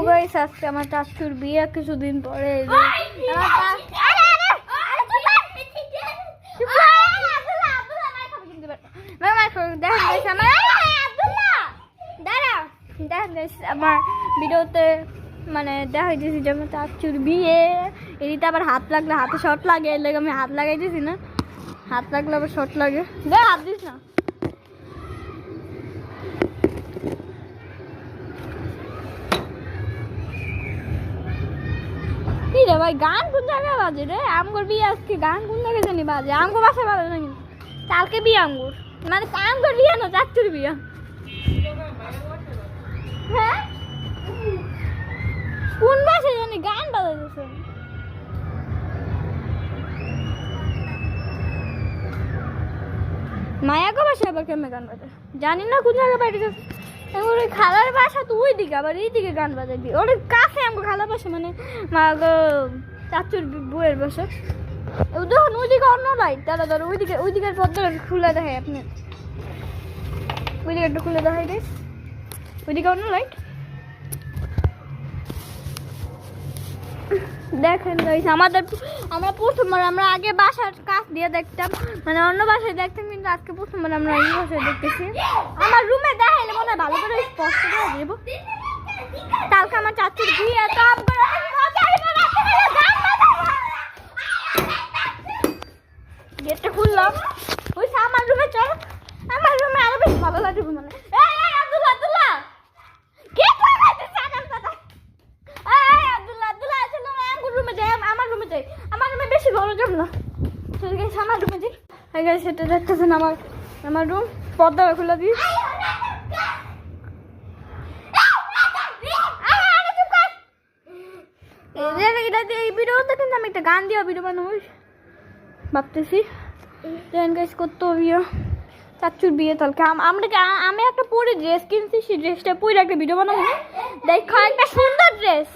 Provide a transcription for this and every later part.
Guys আজকে আমার চাচুর বিয়ে কিছুদিন পরে আমার ভিডিওতে মানে দেখা যাচ্ছে যে আমার চাচুর বিয়ে এদিকে আবার হাত লাগলে হাতে শর্ট লাগে এর লাগে আমি হাত লাগাই দিছি না, হাত লাগলে আবার শর্ট লাগে, দেখ হাত দিস না। কি রে ভাই গান কোন জায়গায় বাজে রে? আমগোর বিয়ে আজকে গান কোন জায়গায় জানি বাজে, আমগো বাসায় বাজে না কিন্তু কালকে বিয়ে আমগোর, মানে আমগোর বিয়ে না চাচুর বিয়ে। হ্যাঁ কোন বাসায় জানি গান বাজাতেছে। মায়াগো বাসায় আবার কেমন গান বাজে জানি না, কোন জায়গায় বাড়িতে ওর খালার বাসা তো ওই দিকে, আবার এই দিকে গান বাজাবি ওর কাছে আমগো খালার বাসা মানে মাগো চাচুর বউয়ের বাসা। দেখুন ওইদিকে অন্য লাইট, দাদা ধরো ওইদিকের পদ্মা খুলে দেখায় আপনি, ওইদিকে একটু খুলে দেখাই দিস, ওইদিকে অন্য লাইট দেখেন গাইস। আমরা প্রথমবার আমরা আগে বাসার কাছ দিয়ে দেখতাম, মানে অন্য বাসায় দেখতাম, কিন্তু আজকে প্রথমবার আমরা এই বাসায় দেখতেছি। আমার রুমে দেখাইলে মনে হয় ভালো করে স্পষ্ট করে দেবো। কালকে আমার চাচুর বিয়ে, তো গেটটা খুললাম, ওই আমার রুমে চল, আমার রুমে আরো বেশি ভালো লাগবে মানে। আব্দুল্লাহ গেট লাগাইতেছে আকাশ দাদা, আব্দুল্লাহ চলো আমার রুমে যাই, আমার রুমে বেশি ভালো যাব না, চলে গেছে আমার রুমে যাই। হয়ে গেছে সেটা দেখতেছেন আমার রুম, পর্দা খুলে দিই। এই ভিডিওতে কিন্তু আমি একটা গান দিয়ে ভিডিও বানাবো ভাবতেছি, করতে বিয়ে চাচুর বিয়ে। তাহলে আমি একটা পরে ড্রেস কিনছি, সেই ড্রেসটা পরে একটা ভিডিও বানাবো। দেখো একটা সুন্দর ড্রেস,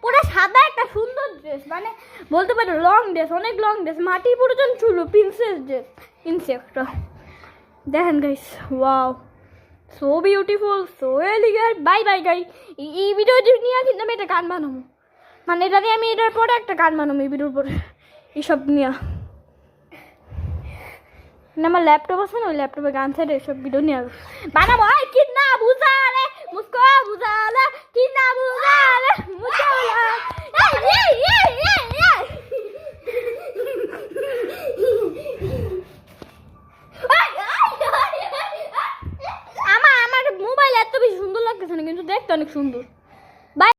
পুরো সাদা একটা সুন্দর ড্রেস, মানে বলতে পারো লং ড্রেস, অনেক লং ড্রেস, মাটি পর্যন্ত ছিল, প্রিন্সেস ড্রেস কিনছি একটা। দেখেন guys, wow so beautiful, so elegant. Bye bye guy, এই ভিডিওটি নিয়ে কিন্তু আমি একটা গান বানাবো, মানে এটা দিয়ে আমি এটার পরে একটা গান বানাবো, এই ভিডিওর পরে এইসব নিয়ে। আমার ল্যাপটপ আছে না, ওই ল্যাপটপে গান ছেড়ে এসব ভিডিও নিয়ে বানাবো। কি না বুঝালে মুস্কো বুঝালে কি না